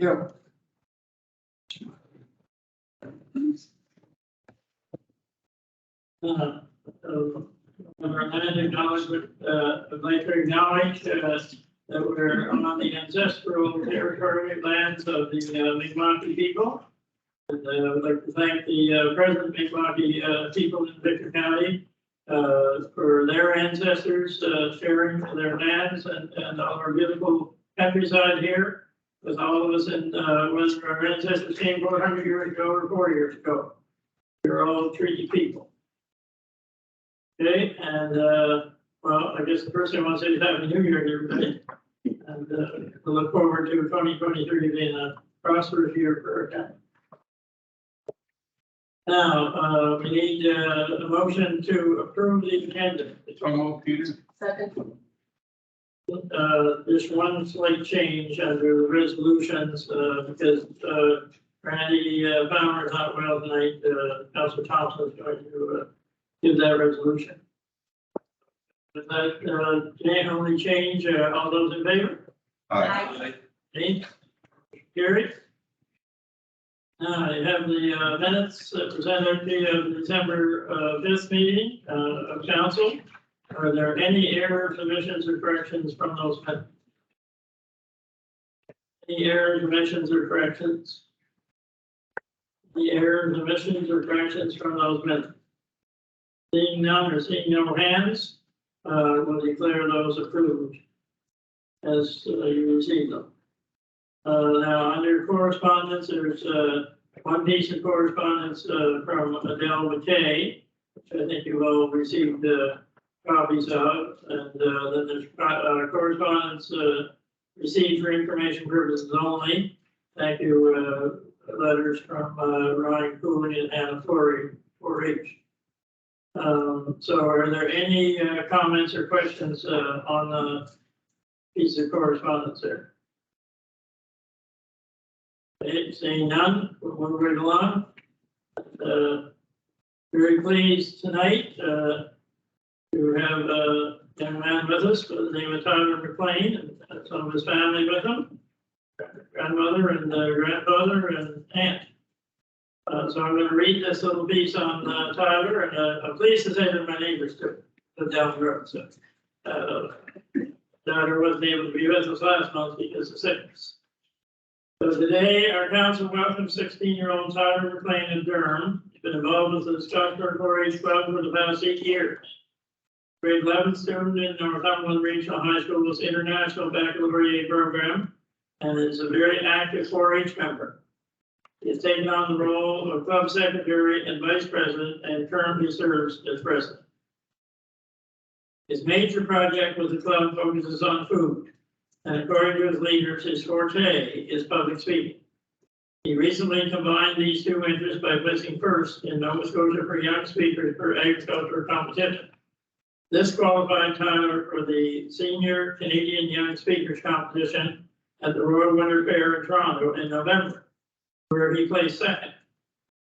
Yeah. Land acknowledgement, I'd like to acknowledge that we're on the ancestral territory lands of the Mi'kmaq people. And I would like to thank the present Mi'kmaq people in Victor County for their ancestors sharing their lands and all our beautiful countryside here with all of us, and whether our ancestors came 400 years ago or 4 years ago. We're all treaty people. Okay, and well, I guess the first thing I want to say is Happy New Year to everybody. And we look forward to 2023 being a prosperous year for our county. Now, we need a motion to approve the agenda. Peter. Second. There's one slight change under the resolutions because Randy Bauer is not well tonight. Councilor Thompson is going to give that resolution. With that, only change, all those in favor? Aye. Any? Carried. Now, I have the minutes presented to you of the December 5th meeting of council. Are there any errors, omissions, or corrections from those minutes? Any errors, omissions, or corrections? Any errors, omissions, or corrections from those minutes? Seeing none or seeing no hands, we'll declare those approved as you receive them. Now, under correspondence, there's one piece of correspondence from Adele McKay, which I think you've all received copies of, and then there's correspondence received for information purposes only. Thank you. Letters from Ryan Cooley and Anna Flory, 4-H. So are there any comments or questions on the piece of correspondence there? Okay, seeing none, we'll move right along. Very pleased tonight to have a young man with us by the name of Tyler McLean and some of his family with him, grandmother and grandfather and aunt. So I'm going to read this little piece on Tyler, and I'm pleased to say that my neighbors too live down the road. So Tyler wasn't able to be with us last month because of sickness. So today, our council welcomes 16-year-old Tyler McLean in Durham. He's been involved with the Scottsburg 4-H Club for the past 8 years. Grade 11 student in Northumberland Regional High School's International Baccalaureate program, and is a very active 4-H member. He has taken on the role of club secretary and vice president and currently serves as president. His major project with the club focuses on food, and according to his leaders, his forte is public speaking. He recently combined these two interests by placing first in Nova Scotia for Young Speakers for Agriculture competition. This qualified Tyler for the Senior Canadian Young Speakers competition at the Royal Winter Fair in Toronto in November, where he placed second.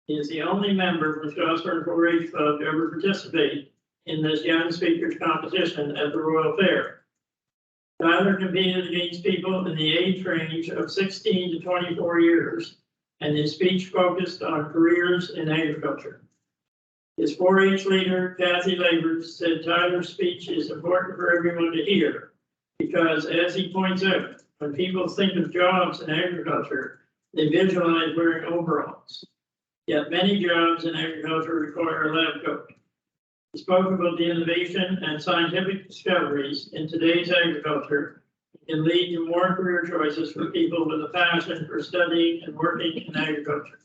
He is the only member from Scottsburg 4-H Club to ever participate in this Young Speakers competition at the Royal Fair. Tyler competed against people in the age range of 16 to 24 years, and his speech focused on careers in agriculture. His 4-H leader, Kathy Labors, said Tyler's speech is important for everyone to hear because, as he points out, when people think of jobs in agriculture, they visualize wearing overalls. Yet many jobs in agriculture require a lab coat. He spoke about the innovation and scientific discoveries in today's agriculture can lead to more career choices for people with a passion for studying and working in agriculture.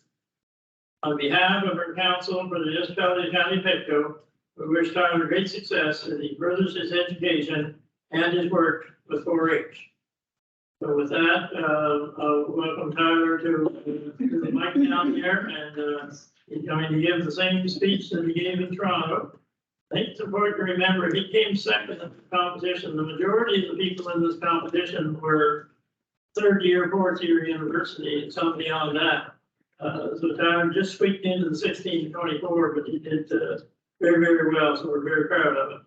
On behalf of our council for the Municipality of County Pictou, we wish Tyler great success as he furthers his education and his work with 4-H. So with that, I'll welcome Tyler to the mic down here, and he's going to give the same speech that he gave in Toronto. I think it's important to remember he came second in the competition. The majority of the people in this competition were third year, fourth year university, and some beyond that. So Tyler just squeaked into the 16 to 24, but he did very, very well. So we're very proud of him.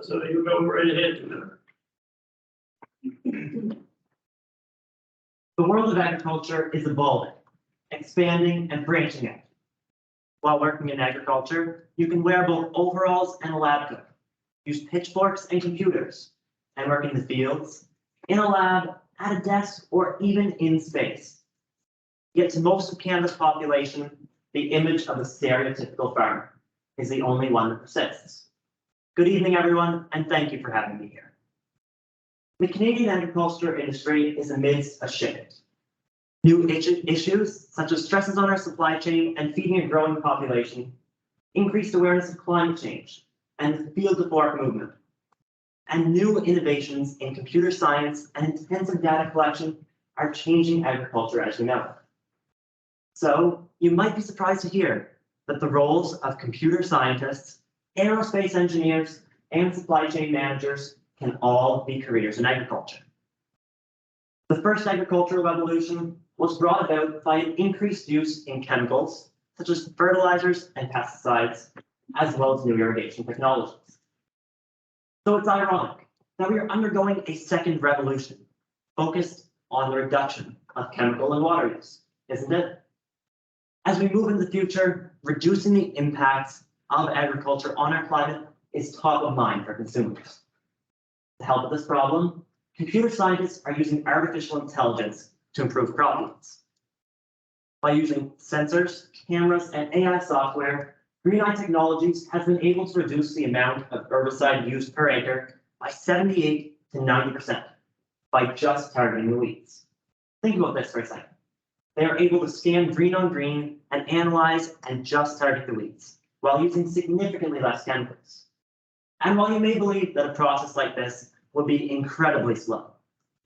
So he'll go right ahead. The world of agriculture is evolving, expanding and branching out. While working in agriculture, you can wear both overalls and a lab coat, use pitchforks and computers, and work in the fields, in a lab, at a desk, or even in space. Yet to most of Canada's population, the image of the stereotypical farmer is the only one that persists. Good evening, everyone, and thank you for having me here. The Canadian agriculture industry is amidst a shift. New issues, such as stresses on our supply chain and feeding a growing population, increased awareness of climate change and the field to fork movement, and new innovations in computer science and intensive data collection are changing agriculture as we know it. So you might be surprised to hear that the roles of computer scientists, aerospace engineers, and supply chain managers can all be careers in agriculture. The first agricultural revolution was brought about by an increased use in chemicals, such as fertilizers and pesticides, as well as new irrigation technologies. So it's ironic that we are undergoing a second revolution focused on the reduction of chemical and water use, isn't it? As we move into the future, reducing the impacts of agriculture on our climate is top of mind for consumers. To help with this problem, computer scientists are using artificial intelligence to improve crop yields. By using sensors, cameras, and AI software, Green Eye Technologies has been able to reduce the amount of herbicide used per acre by 78 to 90% by just targeting the weeds. Think about this for a second. They are able to scan green on green and analyze and just target the weeds while using significantly less chemicals. And while you may believe that a process like this would be incredibly slow,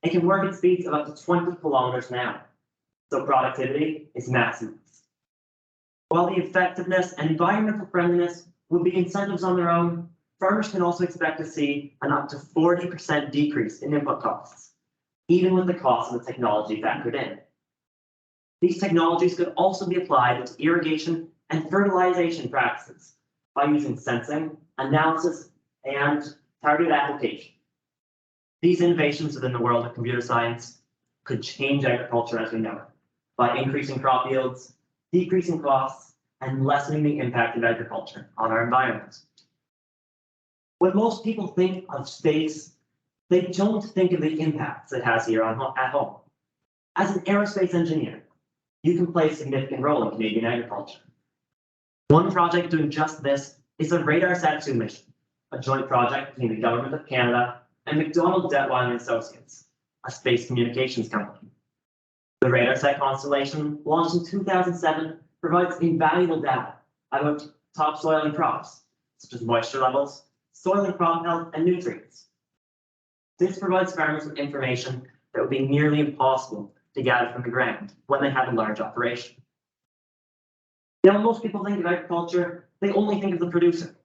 it can work at speeds of up to 20 kilometers an hour, so productivity is maximized. While the effectiveness and environmental friendliness would be incentives on their own, farmers can also expect to see an up to 40% decrease in input costs, even with the cost of the technology factored in. These technologies could also be applied to irrigation and fertilization practices by using sensing, analysis, and targeted application. These innovations within the world of computer science could change agriculture as we know it by increasing crop yields, decreasing costs, and lessening the impact of agriculture on our environment. When most people think of space, they don't think of the impacts it has here at home. As an aerospace engineer, you can play a significant role in Canadian agriculture. One project doing just this is the RADARSAT-2 mission, a joint project between the Government of Canada and McDonald Detweiler Associates, a space communications company. The RADARSAT constellation, launched in 2007, provides invaluable data about topsoil and crops, such as moisture levels, soil and crop health, and nutrients. This provides farmers with information that would be nearly impossible to gather from the ground when they have a large operation. Now, when most people think of agriculture, they only think of the producer,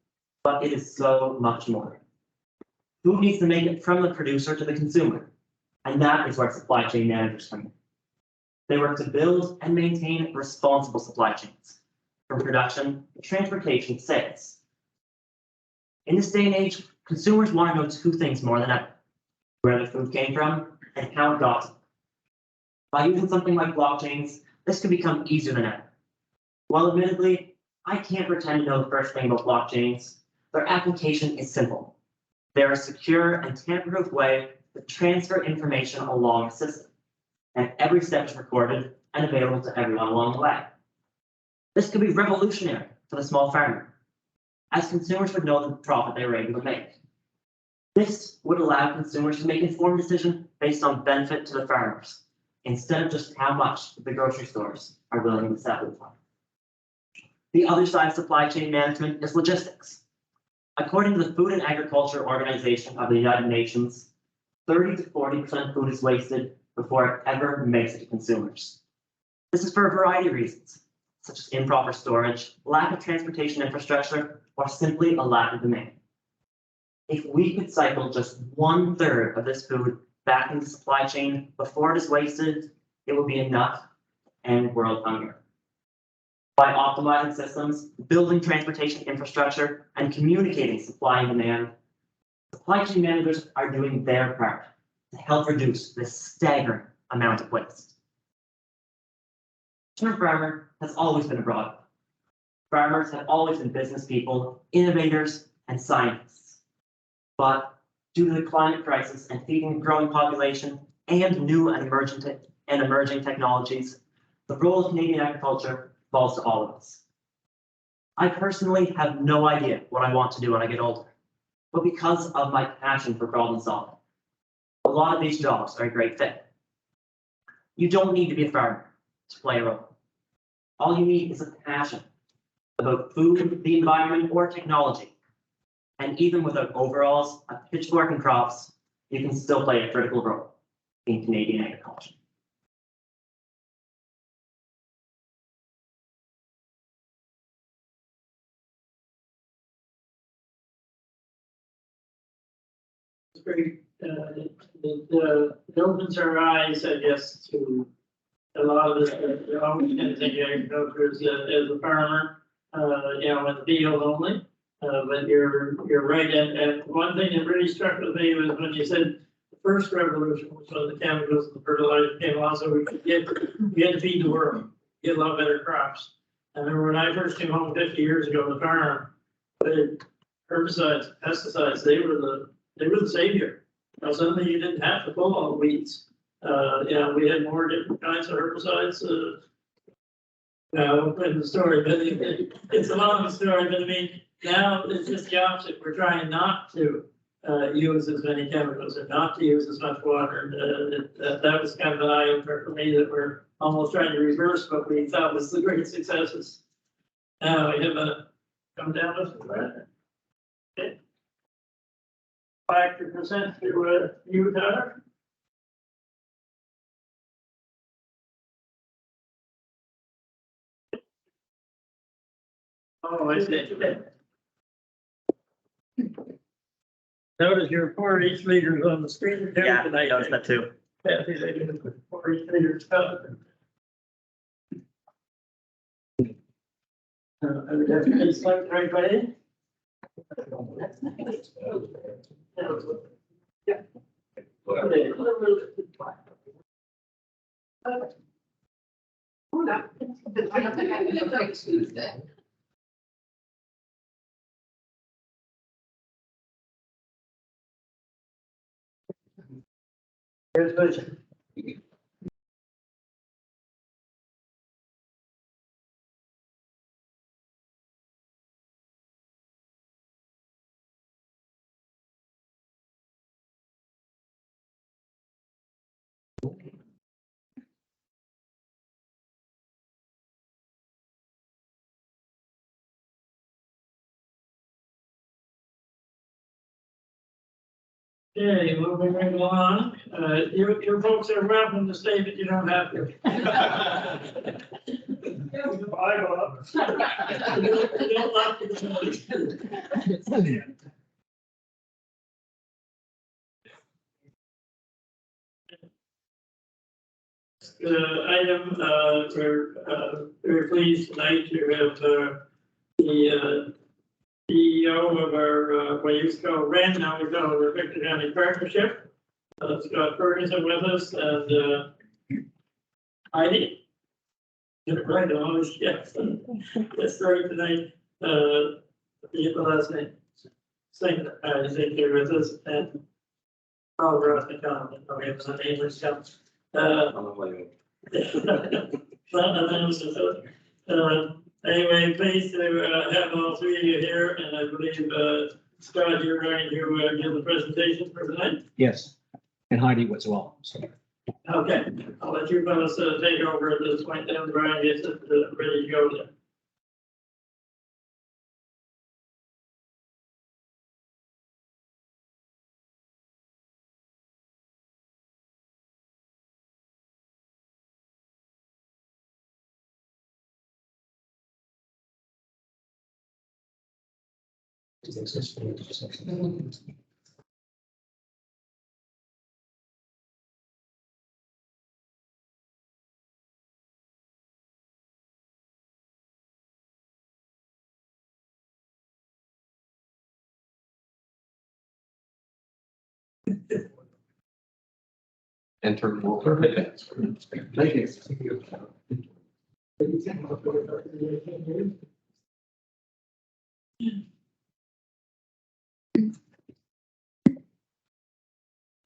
but it is so much more. Food needs to make it from the producer to the consumer, and that is where supply chain managers come in. They work to build and maintain responsible supply chains, from production to transportation to sales. In this day and age, consumers want to know two things more than ever: where the food came from and how it got to them. By using something like blockchains, this can become easier than ever. While admittedly, I can't pretend to know the first thing about blockchains, their application is simple. They're a secure and tamper-proof way to transfer information along a system, and every step is recorded and available to everyone along the way. This could be revolutionary for the small farmer, as consumers would know the profit they were able to make. This would allow consumers to make informed decisions based on benefit to the farmers, instead of just how much the grocery stores are willing to sell it for. The other side of supply chain management is logistics. According to the Food and Agriculture Organization of the United Nations, 30 to 40% of food is wasted before it ever makes it to consumers. This is for a variety of reasons, such as improper storage, lack of transportation infrastructure, or simply a lack of demand. If we could cycle just 1/3 of this food back into the supply chain before it is wasted, it would be enough to end world hunger. By optimizing systems, building transportation infrastructure, and communicating supply and demand, supply chain managers are doing their part to help reduce this staggering amount of waste. term farmer has always been abroad. Farmers have always been business people, innovators, and scientists. But due to the climate crisis and feeding a growing population and new and emerging technologies, the role of Canadian agriculture falls to all of us. I personally have no idea what I want to do when I get older, but because of my passion for problem solving, a lot of these jobs are a great fit. You don't need to be a farmer to play a role. All you need is a passion about food, the environment, or technology. And even without overalls, a pitchfork, and crops, you can still play a critical role in Canadian agriculture. It's great. It opens our eyes, I guess, to a lot of this. You always can think of agriculture as a farmer, you know, in the field only. But you're right. And one thing that really struck with me was when you said the first revolution was when the chemicals and the fertilizer came along, so we had to feed the world, get a lot better crops. I remember when I first came home 50 years ago on the farm, the herbicides, pesticides, they were the savior. Now suddenly you didn't have to pull all the weeds. You know, we had more different kinds of herbicides. Now, in the story, but it's a long story. But I mean, now it's just the opposite. We're trying not to use as many chemicals and not to use as much water. That was kind of an eye opener for me, that we're almost trying to reverse what we thought was the great successes. Now we have a come down with the okay. 5% to you, Tyler. Oh, I see. Notice your 4-H leaders on the screen. Yeah, I noticed that too. Yeah, they did 4-H leaders. I would have to select right away. Yeah. Here's vision. Okay, moving right along, your folks are welcome to stay, but you don't have to. I go up. You don't have to. Item, we're very pleased tonight to have the CEO of our, what used to call REN, now we call it Victor County Partnership. Scott Ferguson with us, and Heidi. Get it right, always, yes. That's right tonight. The last name. Same, I think they're with us, and Ross McConnell, we have some English stuff. Anyway, pleased to have all three of you here, and I believe, Scott, you're going to give the presentation for tonight. Yes, and Heidi as well. So. Okay, I'll let you fellas take over at this point, then Brian gets it ready to go then. Enter. Thank you.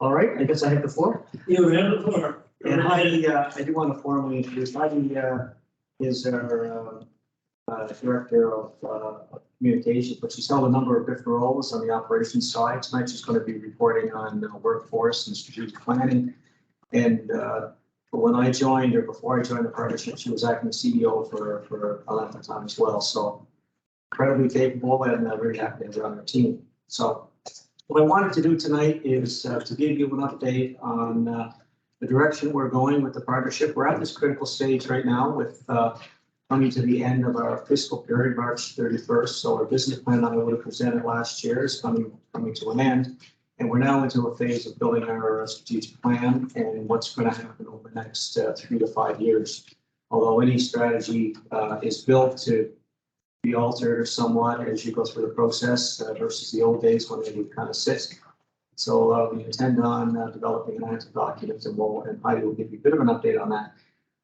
All right, I guess I have the floor. You have the floor. And Heidi, I do want to formally introduce Heidi, is our Director of Communications, but she's held a number of different roles on the operations side. Tonight, she's going to be reporting on workforce and strategic planning. And when I joined, or before I joined the partnership, she was acting CEO for a length of time as well. So incredibly capable and very happy to have her on our team. So what I wanted to do tonight is to give you an update on the direction we're going with the partnership. We're at this critical stage right now with coming to the end of our fiscal period, March 31st. So our business plan that we would have presented last year is coming to an end. And we're now into a phase of building our strategic plan and what's going to happen over the next 3 to 5 years. Although any strategy is built to be altered somewhat as you go through the process versus the old days when they would kind of sit. So we intend on developing an active document, and Heidi will give you a bit of an update on that.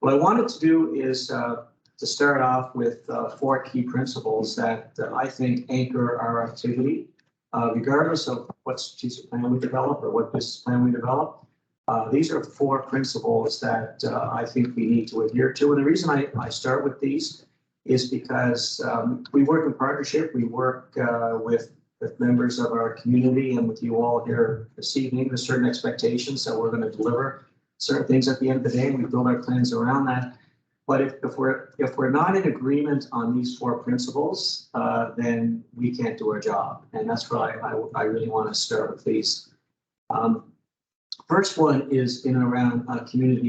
What I wanted to do is to start off with 4 key principles that I think anchor our activity, regardless of what strategic plan we develop or what business plan we develop. These are 4 principles that I think we need to adhere to. And the reason I start with these is because we work in partnership. We work with members of our community and with you all here this evening. There's certain expectations that we're going to deliver certain things at the end of the day, and we build our plans around that. But if we're not in agreement on these 4 principles, then we can't do our job. And that's why I really want to start with these. First one is in and around community